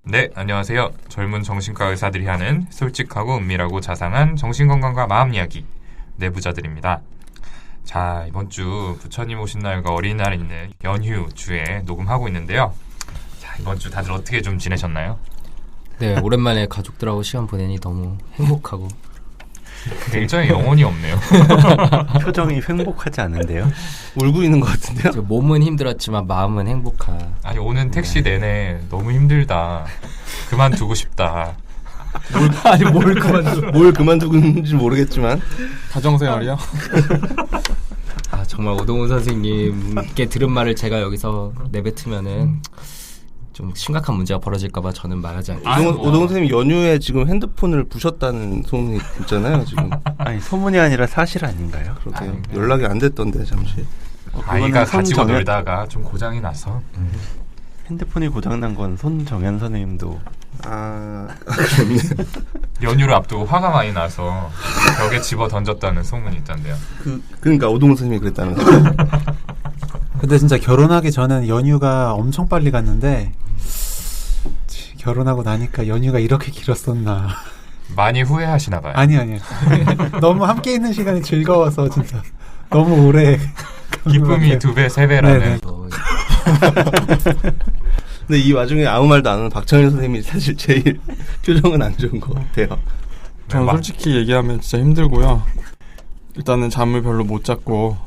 네, 안녕하세요. 젊은 정신과 의사들이 하는 솔직하고 은밀하고 자상한 정신건강과 마음 이야기 내부자들입니다. 자, 이번 주 부처님 오신 날과 어린이날 있는 연휴 주에 녹음하고 있는데요. 자, 이번 주 다들 어떻게 좀 지내셨나요? 네, 오랜만에 가족들하고 시간 보내니 너무 행복하고 굉장히 영혼이 없네요. 표정이 행복하지 않은데요? 울고 있는 것 같은데요? 몸은 힘들었지만 마음은 행복한. 아니, 오는 택시 내내 너무 힘들다. 그만두고 싶다. 뭘 그만두고 있는지 모르겠지만 가정생활이요? 아, 정말 오동훈 선생님께 들은 말을 제가 여기서 내뱉으면은 좀 심각한 문제가 벌어질까봐 저는 말하지 않겠습니다. 오동훈 선생님 연휴에 지금 핸드폰을 부셨다는 소문이 있잖아요. 지금 아니, 소문이 아니라 사실 아닌가요? 그렇게 연락이 안 됐던데 잠시. 아이가 가지고 놀다가 좀 고장이 나서. 핸드폰이 고장난 건 손정현 선생님도 그렇네. 연휴를 앞두고 화가 많이 나서 벽에 집어 던졌다는 소문이 있던데요. 그러니까 오동훈 선생님이 그랬다는 거예요. 근데 진짜 결혼하기 전에는 연휴가 엄청 빨리 갔는데 결혼하고 나니까 연휴가 이렇게 길었었나. 많이 후회하시나 봐요. 아니요. 너무 함께 있는 시간이 즐거워서 진짜 너무 오래 기쁨이 2배, 3배라는. 근데 이 와중에 아무 말도 안 하는 박정현 선생님이 사실 제일 표정은 안 좋은 것 같아요. 저는 솔직히 얘기하면 진짜 힘들고요. 일단은 잠을 별로 못 잤고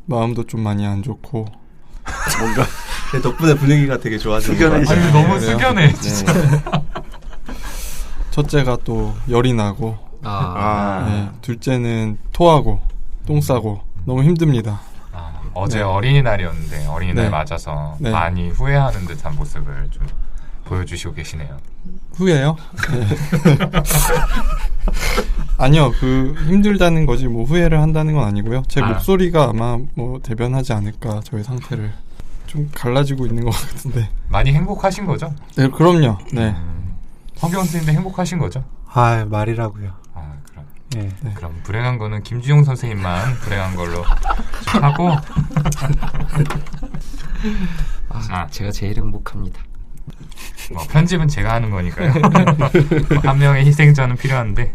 마음도 좀 많이 안 좋고 뭔가 제 덕분에 분위기가 되게 좋아지는 것 같아요. 아니, 너무 숙연해 진짜. 첫째가 또 열이 나고 네, 둘째는 토하고 똥 싸고 너무 힘듭니다. 어제 어린이날이었는데 어린이날 네. 맞아서 네. 많이 후회하는 듯한 모습을 좀 보여주시고 계시네요. 후회요? 네. 아니요, 힘들다는 거지 뭐 후회를 한다는 건 아니고요. 제 목소리가 아마 뭐 대변하지 않을까. 저의 상태를 좀 갈라지고 있는 것 같은데. 많이 행복하신 거죠? 네, 그럼요. 네. 허경 선생님도 행복하신 거죠? 말이라고요. 그럼. 네. 그럼 불행한 거는 김주용 선생님만 불행한 걸로 하고. 제가 제일 행복합니다. 편집은 제가 하는 거니까요. 한 명의 희생자는 필요한데.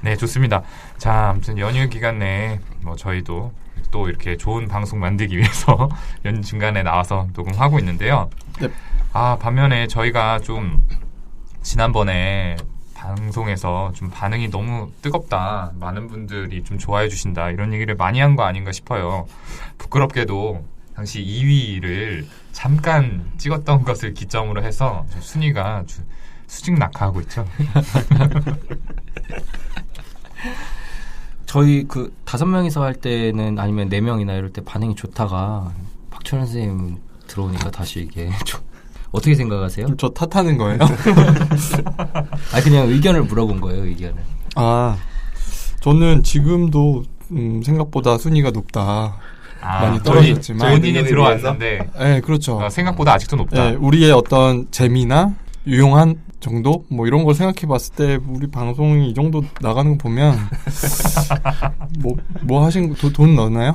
네, 좋습니다. 자, 아무튼 연휴 기간 내에 저희도 또 이렇게 좋은 방송 만들기 위해서 연휴 중간에 나와서 녹음하고 있는데요. 네. 반면에 저희가 좀 지난번에 방송에서 좀 반응이 너무 뜨겁다, 많은 분들이 좀 좋아해 주신다, 이런 얘기를 많이 한 거 아닌가 싶어요. 부끄럽게도 당시 2위를 잠깐 찍었던 것을 기점으로 해서 순위가 수직낙하하고 있죠. 저희 5명이서 할 때는 아니면 4명이나 이럴 때 반응이 좋다가 박철현 선생님 들어오니까 다시 이게 좀 어떻게 생각하세요? 저 탓하는 거예요? 그냥 의견을 물어본 거예요, 의견을. 저는 지금도 생각보다 순위가 높다. 많이 떨어졌지만 본인이 들어왔는데 네, 그렇죠. 생각보다 아직도 높다. 네, 우리의 어떤 재미나 유용한 정도 뭐 이런 걸 생각해 봤을 때 우리 방송이 이 정도 나가는 거 보면 뭐 하신 거 돈 넣나요?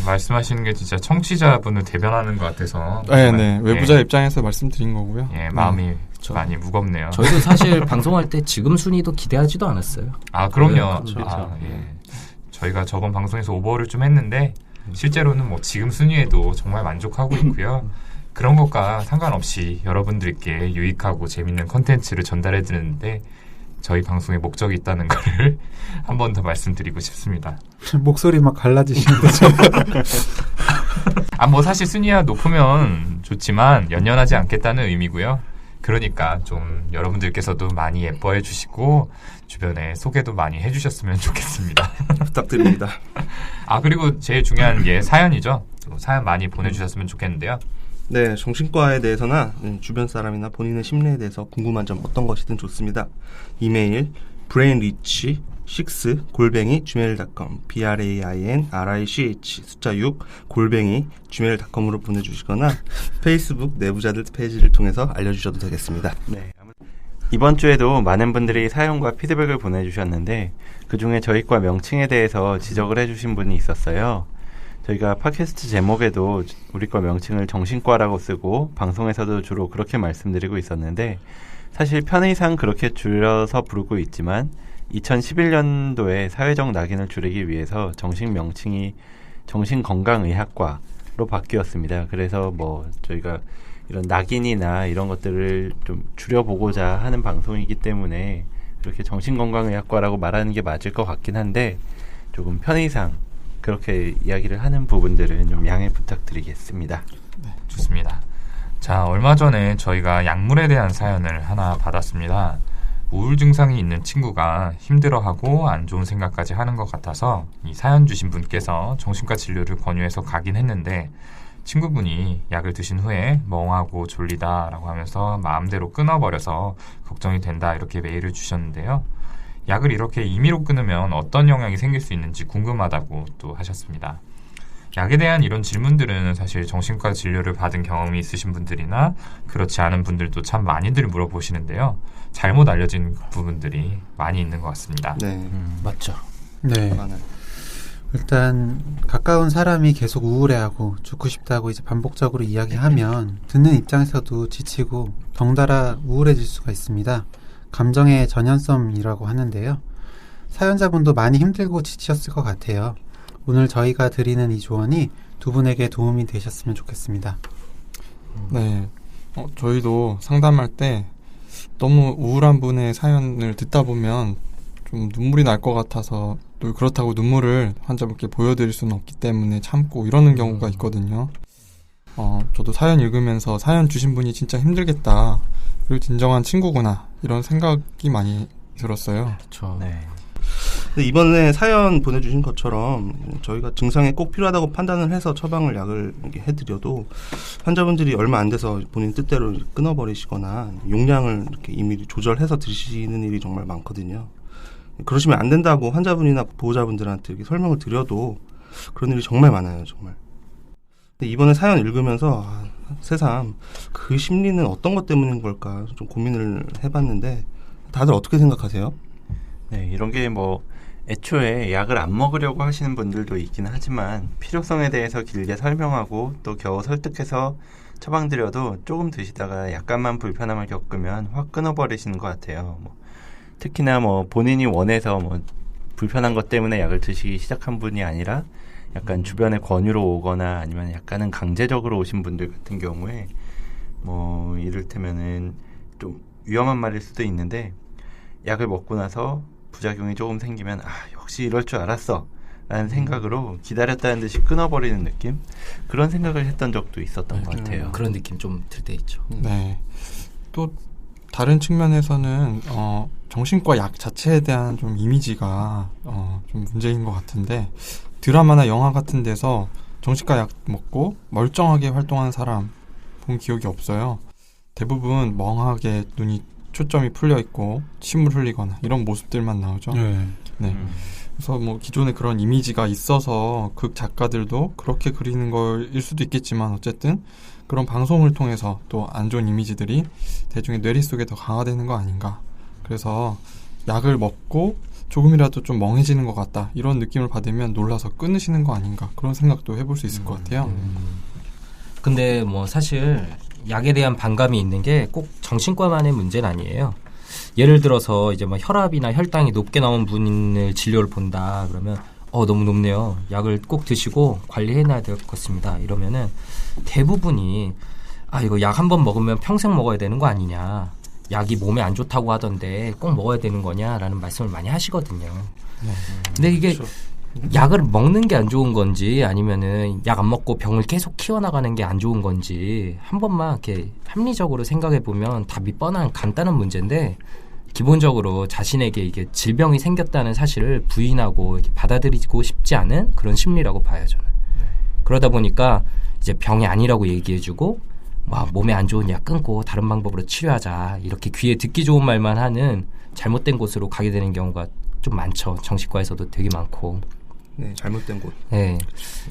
말씀하시는 게 진짜 청취자분을 대변하는 것 같아서. 네. 외부자 입장에서 말씀드린 거고요. 마음이 많이 무겁네요. 저희도 사실 방송할 때 지금 순위도 기대하지도 않았어요. 그럼요. 그렇죠. 저희가 저번 방송에서 오버를 좀 했는데 실제로는 지금 순위에도 정말 만족하고 있고요. 그런 것과 상관없이 여러분들께 유익하고 재밌는 컨텐츠를 전달해 드리는데 저희 방송에 목적이 있다는 것을 한 번 더 말씀드리고 싶습니다. 목소리 막 갈라지시는데 사실 순위가 높으면 좋지만 연연하지 않겠다는 의미고요. 그러니까 좀 여러분들께서도 많이 예뻐해 주시고 주변에 소개도 많이 해주셨으면 좋겠습니다. 부탁드립니다. 그리고 제일 중요한 게 사연이죠. 사연 많이 보내주셨으면 좋겠는데요. 네, 정신과에 대해서나 주변 사람이나 본인의 심리에 대해서 궁금한 점 어떤 것이든 좋습니다. 이메일 brainrich6@gmail.com brainrich 숫자 6@gmail.com으로 보내주시거나 페이스북 내부자들 페이지를 통해서 알려주셔도 되겠습니다. 네. 이번 주에도 많은 분들이 사연과 피드백을 보내주셨는데 그중에 저희 과 명칭에 대해서 지적을 해주신 분이 있었어요. 저희가 팟캐스트 제목에도 우리 거 명칭을 정신과라고 쓰고 방송에서도 주로 그렇게 말씀드리고 있었는데 사실 편의상 그렇게 줄여서 부르고 있지만 2011년도에 사회적 낙인을 줄이기 위해서 정식 명칭이 정신건강의학과로 바뀌었습니다. 그래서 뭐 저희가 이런 낙인이나 이런 것들을 좀 줄여보고자 하는 방송이기 때문에 그렇게 정신건강의학과라고 말하는 게 맞을 것 같긴 한데 조금 편의상 그렇게 이야기를 하는 부분들은 좀 양해 부탁드리겠습니다. 네, 좋습니다. 자, 얼마 전에 저희가 약물에 대한 사연을 하나 받았습니다. 우울 증상이 있는 친구가 힘들어하고 안 좋은 생각까지 하는 것 같아서 이 사연 주신 분께서 정신과 진료를 권유해서 가긴 했는데 친구분이 약을 드신 후에 멍하고 졸리다라고 하면서 마음대로 끊어버려서 걱정이 된다 이렇게 메일을 주셨는데요. 약을 이렇게 임의로 끊으면 어떤 영향이 생길 수 있는지 궁금하다고 또 하셨습니다. 약에 대한 이런 질문들은 사실 정신과 진료를 받은 경험이 있으신 분들이나 그렇지 않은 분들도 참 많이들 물어보시는데요. 잘못 알려진 부분들이 많이 있는 것 같습니다. 네. 맞죠. 네. 많아요. 일단 가까운 사람이 계속 우울해하고 죽고 싶다고 이제 반복적으로 이야기하면 듣는 입장에서도 지치고 덩달아 우울해질 수가 있습니다. 감정의 전염성이라고 하는데요. 사연자분도 많이 힘들고 지치셨을 것 같아요. 오늘 저희가 드리는 이 조언이 두 분에게 도움이 되셨으면 좋겠습니다. 네. 저희도 상담할 때 너무 우울한 분의 사연을 듣다 보면 좀 눈물이 날 것 같아서 또 그렇다고 눈물을 환자분께 보여드릴 수는 없기 때문에 참고 이러는 경우가 있거든요. 저도 사연 읽으면서 사연 주신 분이 진짜 힘들겠다. 그리고 진정한 친구구나. 이런 생각이 많이 들었어요. 그렇죠. 네. 근데 이번에 사연 보내주신 것처럼 저희가 증상에 꼭 필요하다고 판단을 해서 처방을 약을 이렇게 해드려도 환자분들이 얼마 안 돼서 본인 뜻대로 끊어버리시거나 용량을 이렇게 이미 조절해서 드시는 일이 정말 많거든요. 그러시면 안 된다고 환자분이나 보호자분들한테 이렇게 설명을 드려도 그런 일이 정말 많아요, 정말. 근데 이번에 사연 읽으면서 새삼 그 심리는 어떤 것 때문인 걸까 좀 고민을 해봤는데 다들 어떻게 생각하세요? 네, 이런 게 뭐 애초에 약을 안 먹으려고 하시는 분들도 있긴 하지만 필요성에 대해서 길게 설명하고 또 겨우 설득해서 처방드려도 조금 드시다가 약간만 불편함을 겪으면 확 끊어버리시는 것 같아요. 특히나 본인이 원해서 불편한 것 때문에 약을 드시기 시작한 분이 아니라 약간 주변의 권유로 오거나 아니면 약간은 강제적으로 오신 분들 같은 경우에 이를테면은 좀 위험한 말일 수도 있는데 약을 먹고 나서 부작용이 조금 생기면 역시 이럴 줄 알았어 라는 생각으로 기다렸다는 듯이 끊어버리는 느낌? 그런 생각을 했던 적도 있었던 것 같아요. 그런 느낌 좀 들 때 있죠. 네. 또 다른 측면에서는 정신과 약 자체에 대한 좀 이미지가 좀 문제인 것 같은데 드라마나 영화 같은 데서 정신과 약 먹고 멀쩡하게 활동하는 사람 본 기억이 없어요. 대부분 멍하게 눈이 초점이 풀려 있고 침을 흘리거나 이런 모습들만 나오죠. 네. 그래서 기존에 그런 이미지가 있어서 극 작가들도 그렇게 그리는 거일 수도 있겠지만 어쨌든 그런 방송을 통해서 또 안 좋은 이미지들이 대중의 뇌리 속에 더 강화되는 거 아닌가. 그래서 약을 먹고 조금이라도 좀 멍해지는 것 같다. 이런 느낌을 받으면 놀라서 끊으시는 거 아닌가. 그런 생각도 해볼 수 있을 것 같아요. 근데 사실 약에 대한 반감이 있는 게 꼭 정신과만의 문제는 아니에요. 예를 들어서 이제 혈압이나 혈당이 높게 나온 분을 진료를 본다 그러면 너무 높네요. 약을 꼭 드시고 관리해놔야 될 것 같습니다. 이러면은 대부분이 이거 약 한 번 먹으면 평생 먹어야 되는 거 아니냐. 약이 몸에 안 좋다고 하던데 꼭 먹어야 되는 거냐라는 말씀을 많이 하시거든요. 근데 이게 그렇죠. 약을 먹는 게 안 좋은 건지 아니면은 약 안 먹고 병을 계속 키워나가는 게 안 좋은 건지 한 번만 이렇게 합리적으로 생각해 보면 답이 뻔한 간단한 문제인데 기본적으로 자신에게 이게 질병이 생겼다는 사실을 부인하고 이렇게 받아들이고 싶지 않은 그런 심리라고 봐요, 저는. 그러다 보니까 이제 병이 아니라고 얘기해주고 몸에 안 좋은 약 끊고 다른 방법으로 치료하자 이렇게 귀에 듣기 좋은 말만 하는 잘못된 곳으로 가게 되는 경우가 좀 많죠. 정신과에서도 되게 많고. 네, 잘못된 곳. 네.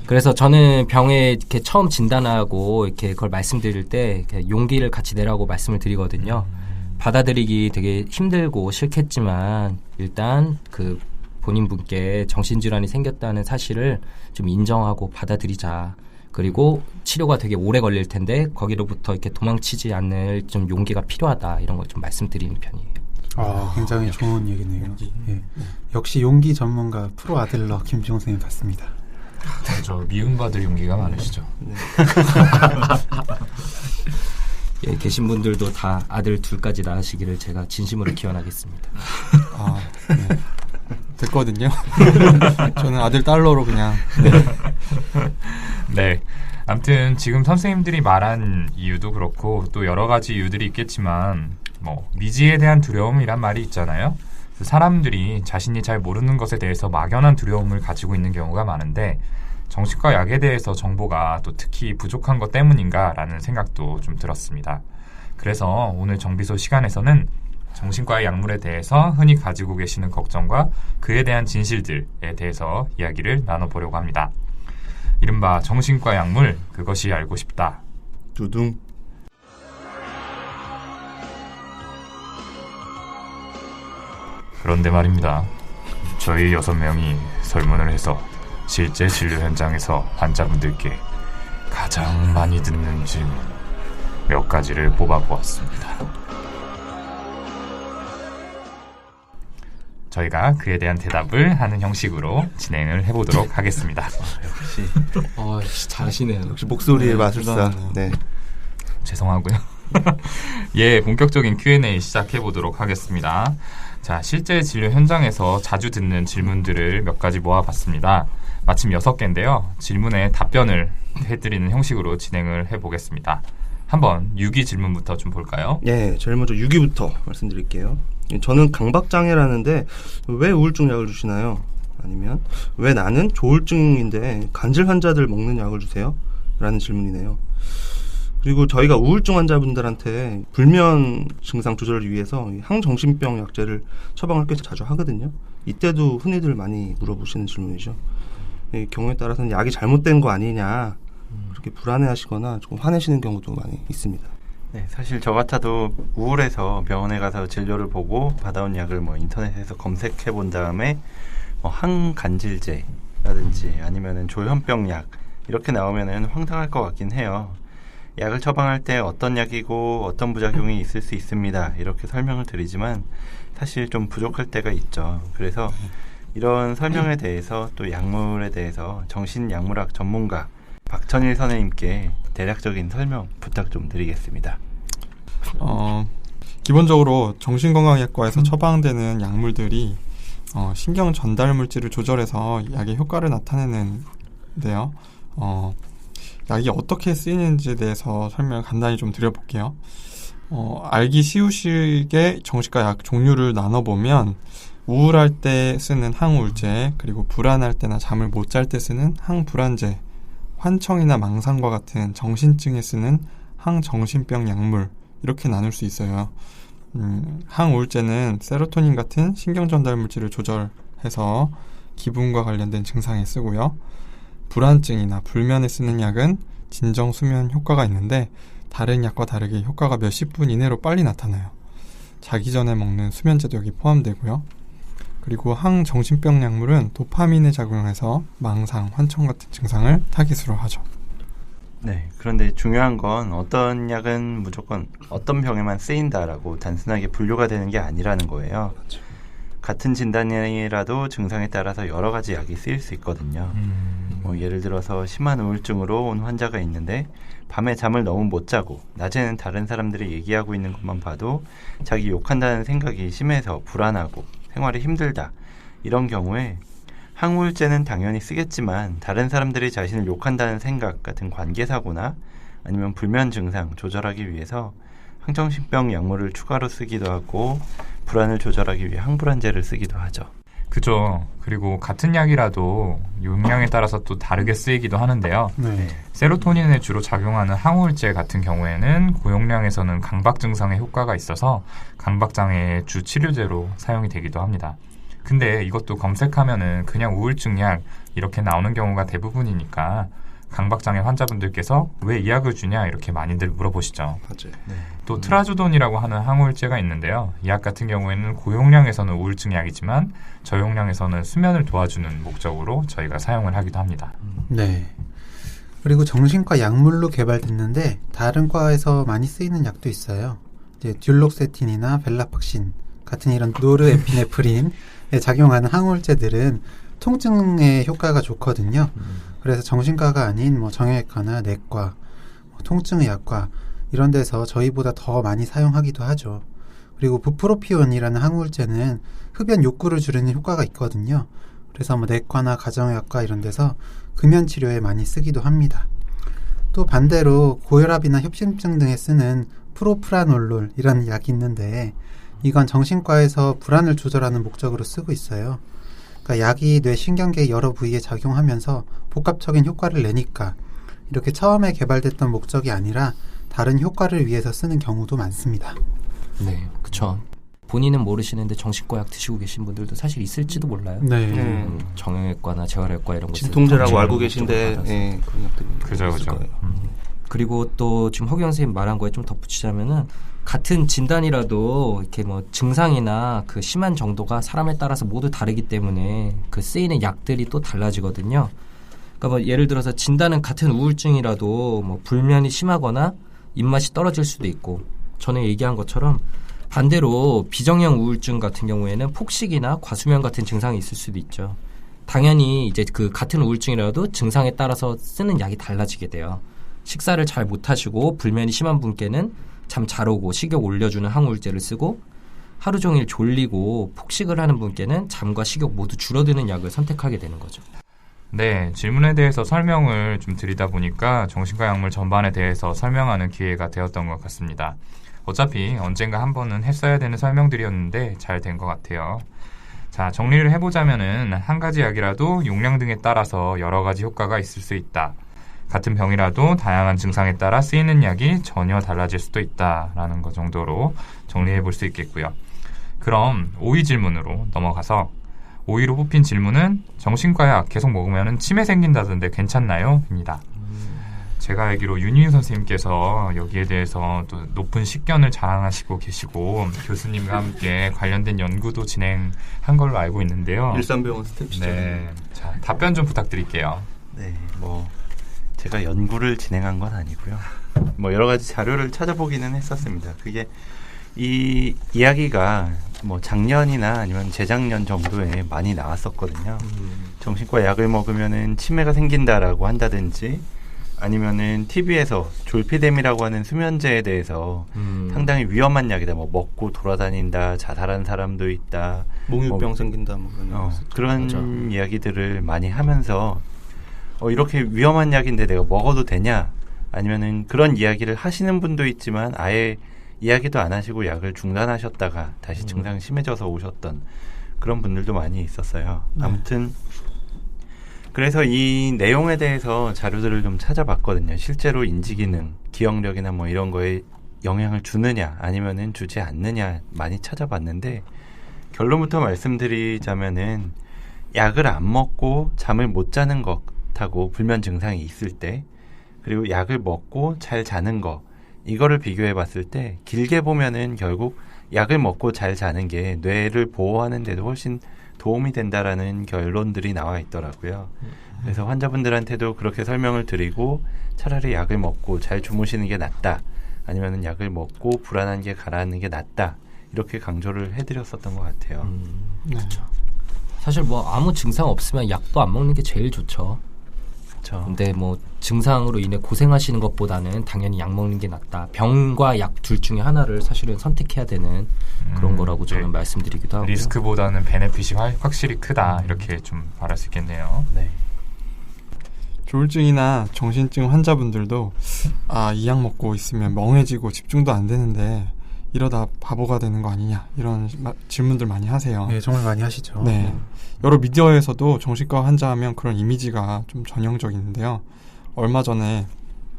그래서 저는 병에 이렇게 처음 진단하고 이렇게 그걸 말씀드릴 때 이렇게 용기를 같이 내라고 말씀을 드리거든요. 받아들이기 되게 힘들고 싫겠지만 일단 본인분께 정신질환이 생겼다는 사실을 좀 인정하고 받아들이자. 그리고 치료가 되게 오래 걸릴 텐데 거기로부터 이렇게 도망치지 않을 좀 용기가 필요하다. 이런 걸 좀 말씀드리는 편이에요. 굉장히 좋은 얘기네요. 예. 역시 용기 전문가 프로 아들러 김지용 선생님 같습니다. 저 미움받을 용기가 많으시죠. 네. 예, 계신 분들도 다 아들 둘까지 낳으시기를 제가 진심으로 기원하겠습니다. 네. 됐거든요. 저는 아들 달러로 그냥. 네. 아무튼 지금 선생님들이 말한 이유도 그렇고 또 여러 가지 이유들이 있겠지만 미지에 대한 두려움이란 말이 있잖아요. 사람들이 자신이 잘 모르는 것에 대해서 막연한 두려움을 가지고 있는 경우가 많은데 정신과 약에 대해서 정보가 또 특히 부족한 것 때문인가라는 생각도 좀 들었습니다. 그래서 오늘 정비소 시간에서는 정신과의 약물에 대해서 흔히 가지고 계시는 걱정과 그에 대한 진실들에 대해서 이야기를 나눠보려고 합니다. 이른바 정신과 약물, 그것이 알고 싶다. 두둥. 그런데 말입니다. 저희 6명이 설문을 해서 실제 진료 현장에서 환자분들께 가장 많이 듣는 질문 몇 가지를 뽑아보았습니다. 저희가 그에 대한 대답을 하는 형식으로 진행을 해보도록 하겠습니다. 역시 잘하시네요. 역시 목소리의 마술사. 네. 죄송하고요. 예, 본격적인 Q&A 시작해보도록 하겠습니다. 자, 실제 진료 현장에서 자주 듣는 질문들을 몇 가지 모아봤습니다. 마침 6개인데요. 질문에 답변을 해드리는 형식으로 진행을 해보겠습니다. 한번 유기 질문부터 좀 볼까요? 예, 제일 먼저 유기부터 말씀드릴게요. 저는 강박장애라는데 왜 우울증 약을 주시나요? 아니면 왜 나는 조울증인데 간질 환자들 먹는 약을 주세요? 라는 질문이네요. 그리고 저희가 우울증 환자분들한테 불면 증상 조절을 위해서 항정신병 약제를 처방을 꽤 자주 하거든요. 이때도 흔히들 많이 물어보시는 질문이죠. 이 경우에 따라서는 약이 잘못된 거 아니냐 그렇게 불안해하시거나 조금 화내시는 경우도 많이 있습니다. 네, 사실 저 같아도 우울해서 병원에 가서 진료를 보고 받아온 약을 인터넷에서 검색해 본 다음에 항간질제라든지 아니면은 조현병 약 이렇게 나오면은 황당할 것 같긴 해요. 약을 처방할 때 어떤 약이고 어떤 부작용이 있을 수 있습니다. 이렇게 설명을 드리지만 사실 좀 부족할 때가 있죠. 그래서 이런 설명에 대해서 또 약물에 대해서 정신약물학 전문가 박천일 선생님께 대략적인 설명 부탁 좀 드리겠습니다. 기본적으로 정신건강의학과에서 처방되는 약물들이 신경 전달 물질을 조절해서 약의 효과를 나타내는데요. 약이 어떻게 쓰이는지에 대해서 설명을 간단히 좀 드려볼게요. 알기 쉬우시게 정신과 약 종류를 나눠보면 우울할 때 쓰는 항우울제, 그리고 불안할 때나 잠을 못 잘 때 쓰는 항불안제, 환청이나 망상과 같은 정신증에 쓰는 항정신병 약물 이렇게 나눌 수 있어요. 항우울제는 세로토닌 같은 신경전달 물질을 조절해서 기분과 관련된 증상에 쓰고요. 불안증이나 불면에 쓰는 약은 진정 수면 효과가 있는데 다른 약과 다르게 효과가 몇십 분 이내로 빨리 나타나요. 자기 전에 먹는 수면제도 여기 포함되고요. 그리고 항정신병 약물은 도파민에 작용해서 망상, 환청 같은 증상을 타깃으로 하죠. 네, 그런데 중요한 건 어떤 약은 무조건 어떤 병에만 쓰인다라고 단순하게 분류가 되는 게 아니라는 거예요. 그렇죠. 같은 진단이라도 증상에 따라서 여러 가지 약이 쓰일 수 있거든요. 예를 들어서 심한 우울증으로 온 환자가 있는데 밤에 잠을 너무 못 자고 낮에는 다른 사람들이 얘기하고 있는 것만 봐도 자기 욕한다는 생각이 심해서 불안하고 생활이 힘들다. 이런 경우에 항우울제는 당연히 쓰겠지만 다른 사람들이 자신을 욕한다는 생각 같은 관계사고나 아니면 불면 증상 조절하기 위해서 항정신병 약물을 추가로 쓰기도 하고 불안을 조절하기 위해 항불안제를 쓰기도 하죠. 그죠. 그리고 같은 약이라도 용량에 따라서 또 다르게 쓰이기도 하는데요. 네. 세로토닌에 주로 작용하는 항우울제 같은 경우에는 고용량에서는 강박 증상에 효과가 있어서 강박장애의 주 치료제로 사용이 되기도 합니다. 근데 이것도 검색하면은 그냥 우울증 약 이렇게 나오는 경우가 대부분이니까 강박장애 환자분들께서 왜 이 약을 주냐 이렇게 많이들 물어보시죠. 맞아요. 또 트라조돈이라고 하는 항우울제가 있는데요. 이 약 같은 경우에는 고용량에서는 우울증 약이지만 저용량에서는 수면을 도와주는 목적으로 저희가 사용을 하기도 합니다. 네. 그리고 정신과 약물로 개발됐는데 다른 과에서 많이 쓰이는 약도 있어요. 이제 듀록세틴이나 벨라팍신 같은 이런 노르에피네프린에 작용하는 항우울제들은 통증에 효과가 좋거든요. 그래서 정신과가 아닌 뭐 정형외과나 내과, 통증의학과 이런 데서 저희보다 더 많이 사용하기도 하죠. 그리고 부프로피온이라는 항우울제는 흡연 욕구를 줄이는 효과가 있거든요. 그래서 뭐 내과나 가정의학과 이런 데서 금연 치료에 많이 쓰기도 합니다. 또 반대로 고혈압이나 협심증 등에 쓰는 프로프라놀롤이라는 약이 있는데 이건 정신과에서 불안을 조절하는 목적으로 쓰고 있어요. 그러니까 약이 뇌신경계 여러 부위에 작용하면서 복합적인 효과를 내니까 이렇게 처음에 개발됐던 목적이 아니라 다른 효과를 위해서 쓰는 경우도 많습니다. 네, 그쵸. 본인은 모르시는데 정신과 약 드시고 계신 분들도 사실 있을지도 몰라요. 네. 정형외과나 재활외과 이런 거 진통제라고 알고 계신데 그런 약들이 그죠. 있을 거예요. 그리고 또 지금 허경 선생님 말한 거에 좀 덧붙이자면은 같은 진단이라도 이렇게 뭐 증상이나 그 심한 정도가 사람에 따라서 모두 다르기 때문에 그 쓰이는 약들이 또 달라지거든요. 그러니까 뭐 예를 들어서 진단은 같은 우울증이라도 뭐 불면이 심하거나 입맛이 떨어질 수도 있고 전에 얘기한 것처럼 반대로 비정형 우울증 같은 경우에는 폭식이나 과수면 같은 증상이 있을 수도 있죠. 당연히 이제 그 같은 우울증이라도 증상에 따라서 쓰는 약이 달라지게 돼요. 식사를 잘 못하시고 불면이 심한 분께는 잠 잘 오고 식욕 올려주는 항우울제를 쓰고 하루 종일 졸리고 폭식을 하는 분께는 잠과 식욕 모두 줄어드는 약을 선택하게 되는 거죠. 네, 질문에 대해서 설명을 좀 드리다 보니까 정신과 약물 전반에 대해서 설명하는 기회가 되었던 것 같습니다. 어차피 언젠가 한 번은 했어야 되는 설명들이었는데 잘 된 것 같아요. 자, 정리를 해보자면은 한 가지 약이라도 용량 등에 따라서 여러 가지 효과가 있을 수 있다. 같은 병이라도 다양한 증상에 따라 쓰이는 약이 전혀 달라질 수도 있다라는 것 정도로 정리해 볼 수 있겠고요. 그럼 5위 질문으로 넘어가서 5위로 뽑힌 질문은 정신과 약 계속 먹으면 치매 생긴다던데 괜찮나요? 입니다. 제가 알기로 윤희윤 선생님께서 여기에 대해서 또 높은 식견을 자랑하시고 계시고 교수님과 함께 관련된 연구도 진행한 걸로 알고 있는데요. 일산병원 스텝시죠. 네, 자, 답변 좀 부탁드릴게요. 네, 뭐 제가 연구를 진행한 건 아니고요. 뭐 여러 가지 자료를 찾아보기는 했었습니다. 그게 이 이야기가 뭐 작년이나 아니면 재작년 정도에 많이 나왔었거든요. 정신과 약을 먹으면은 치매가 생긴다라고 한다든지 아니면은 TV에서 졸피뎀이라고 하는 수면제에 대해서 상당히 위험한 약이다. 뭐 먹고 돌아다닌다, 자살한 사람도 있다, 몽유병 생긴다, 뭐 그런 맞아. 이야기들을 많이 하면서 이렇게 위험한 약인데 내가 먹어도 되냐? 아니면은 그런 이야기를 하시는 분도 있지만 아예 이야기도 안 하시고 약을 중단하셨다가 다시 증상이 심해져서 오셨던 그런 분들도 많이 있었어요. 아무튼 그래서 이 내용에 대해서 자료들을 좀 찾아봤거든요. 실제로 인지기능, 기억력이나 뭐 이런 거에 영향을 주느냐 아니면은 주지 않느냐 많이 찾아봤는데 결론부터 말씀드리자면은 약을 안 먹고 잠을 못 자는 것하고 불면 증상이 있을 때 그리고 약을 먹고 잘 자는 거 이거를 비교해 봤을 때 길게 보면은 결국 약을 먹고 잘 자는 게 뇌를 보호하는 데도 훨씬 도움이 된다라는 결론들이 나와 있더라고요. 그래서 환자분들한테도 그렇게 설명을 드리고 차라리 약을 먹고 잘 주무시는 게 낫다. 아니면은 약을 먹고 불안한 게 가라앉는 게 낫다. 이렇게 강조를 해드렸었던 것 같아요. 그렇죠. 사실 뭐 아무 증상 없으면 약도 안 먹는 게 제일 좋죠. 그렇죠. 근데 뭐 증상으로 인해 고생하시는 것보다는 당연히 약 먹는 게 낫다. 병과 약 둘 중에 하나를 사실은 선택해야 되는 그런 거라고 저는 네. 말씀드리기도 하고요. 리스크보다는 베네핏이 확실히 크다 이렇게 좀 말할 수 있겠네요. 네. 조울증이나 정신증 환자분들도 이 약 먹고 있으면 멍해지고 집중도 안 되는데 이러다 바보가 되는 거 아니냐 이런 질문들 많이 하세요. 네, 정말 많이 하시죠. 네. 여러 미디어에서도 정신과 환자 하면 그런 이미지가 좀 전형적인데요. 얼마 전에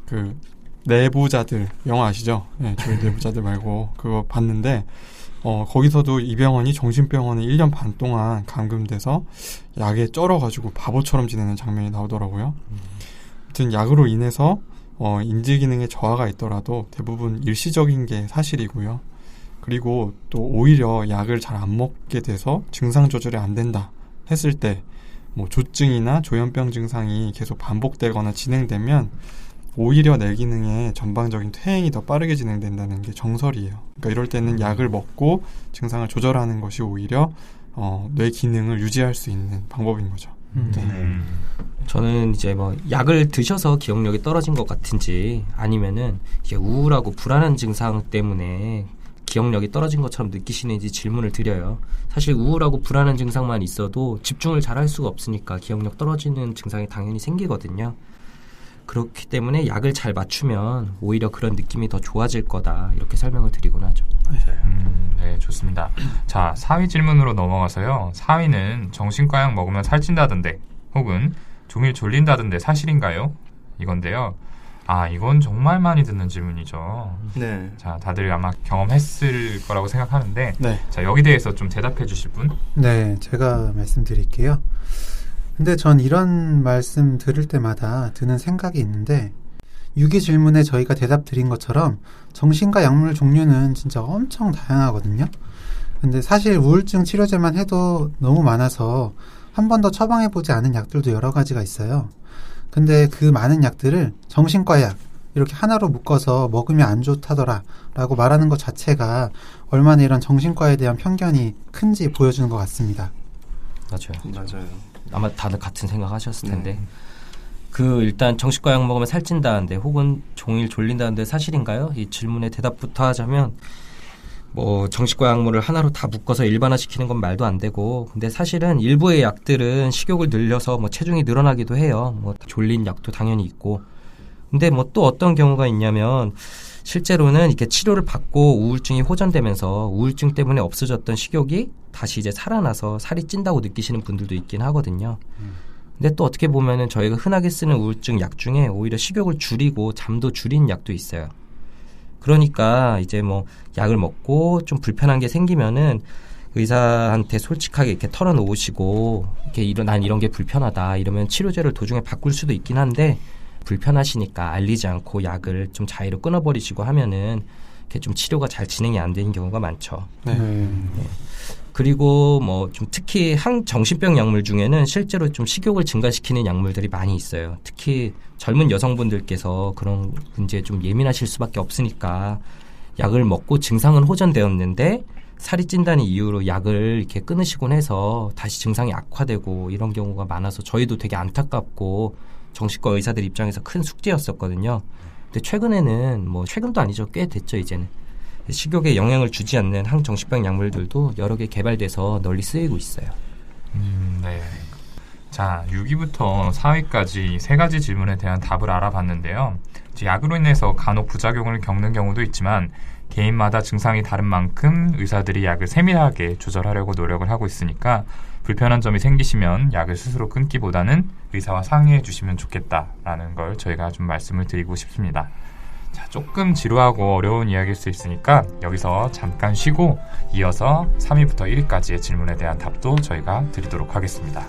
그 내부자들 영화 아시죠? 네, 저희 내부자들 말고 그거 봤는데 거기서도 이 병원이 정신병원에 1년 반 동안 감금돼서 약에 쩔어가지고 바보처럼 지내는 장면이 나오더라고요. 아무튼 약으로 인해서 인지 기능에 저하가 있더라도 대부분 일시적인 게 사실이고요. 그리고 또 오히려 약을 잘 안 먹게 돼서 증상 조절이 안 된다 했을 때 뭐 조증이나 조현병 증상이 계속 반복되거나 진행되면 오히려 뇌 기능의 전방적인 퇴행이 더 빠르게 진행된다는 게 정설이에요. 그러니까 이럴 때는 약을 먹고 증상을 조절하는 것이 오히려 뇌 기능을 유지할 수 있는 방법인 거죠. 저는 이제 뭐 약을 드셔서 기억력이 떨어진 것 같은지 아니면은 이게 우울하고 불안한 증상 때문에 기억력이 떨어진 것처럼 느끼시는지 질문을 드려요. 사실 우울하고 불안한 증상만 있어도 집중을 잘 할 수가 없으니까 기억력 떨어지는 증상이 당연히 생기거든요. 그렇기 때문에 약을 잘 맞추면 오히려 그런 느낌이 더 좋아질 거다 이렇게 설명을 드리곤 하죠. 네, 좋습니다. 자, 4위 질문으로 넘어가서요. 4위는 정신과 약 먹으면 살찐다던데 혹은 종일 졸린다던데 사실인가요? 이건데요. 이건 정말 많이 듣는 질문이죠. 네. 자, 다들 아마 경험했을 거라고 생각하는데 네. 자, 여기 대해서 좀 대답해 주실 분? 네, 제가 말씀드릴게요. 근데 전 이런 말씀 들을 때마다 드는 생각이 있는데 6위 질문에 저희가 대답 드린 것처럼 정신과 약물 종류는 진짜 엄청 다양하거든요. 근데 사실 우울증 치료제만 해도 너무 많아서 한 번도 처방해보지 않은 약들도 여러 가지가 있어요. 근데 그 많은 약들을 정신과 약 이렇게 하나로 묶어서 먹으면 안 좋다더라 라고 말하는 것 자체가 얼마나 이런 정신과에 대한 편견이 큰지 보여주는 것 같습니다. 맞아요. 아마 다들 같은 생각하셨을 텐데 그 일단 정신과 약 먹으면 살찐다는데 혹은 종일 졸린다는데 사실인가요? 이 질문에 대답부터 하자면 뭐 정신과 약물을 하나로 다 묶어서 일반화시키는 건 말도 안 되고 근데 사실은 일부의 약들은 식욕을 늘려서 뭐 체중이 늘어나기도 해요. 뭐 졸린 약도 당연히 있고 근데 뭐 또 어떤 경우가 있냐면 실제로는 이렇게 치료를 받고 우울증이 호전되면서 우울증 때문에 없어졌던 식욕이 다시 이제 살아나서 살이 찐다고 느끼시는 분들도 있긴 하거든요. 근데 또 어떻게 보면은 저희가 흔하게 쓰는 우울증 약 중에 오히려 식욕을 줄이고 잠도 줄인 약도 있어요. 그러니까 이제 뭐 약을 먹고 좀 불편한 게 생기면은 의사한테 솔직하게 이렇게 털어놓으시고 이렇게 난 이런 게 불편하다 이러면 치료제를 도중에 바꿀 수도 있긴 한데 불편하시니까 알리지 않고 약을 좀 자의로 끊어버리시고 하면은 이렇게 좀 치료가 잘 진행이 안 되는 경우가 많죠. 네. 그리고 뭐 좀 특히 항정신병 약물 중에는 실제로 좀 식욕을 증가시키는 약물들이 많이 있어요. 특히 젊은 여성분들께서 그런 문제에 좀 예민하실 수밖에 없으니까 약을 먹고 증상은 호전되었는데 살이 찐다는 이유로 약을 이렇게 끊으시곤 해서 다시 증상이 악화되고 이런 경우가 많아서 저희도 되게 안타깝고 정신과 의사들 입장에서 큰 숙제였었거든요. 근데 최근에는 뭐 최근도 아니죠. 꽤 됐죠 이제는. 식욕에 영향을 주지 않는 항정신병 약물들도 여러 개 개발돼서 널리 쓰이고 있어요. 네. 자, 6위부터 4위까지 세 가지 질문에 대한 답을 알아봤는데요. 약으로 인해서 간혹 부작용을 겪는 경우도 있지만 개인마다 증상이 다른 만큼 의사들이 약을 세밀하게 조절하려고 노력을 하고 있으니까 불편한 점이 생기시면 약을 스스로 끊기보다는 의사와 상의해 주시면 좋겠다라는 걸 저희가 좀 말씀을 드리고 싶습니다. 자, 조금 지루하고 어려운 이야기일 수 있으니까 여기서 잠깐 쉬고 이어서 3위부터 1위까지의 질문에 대한 답도 저희가 드리도록 하겠습니다.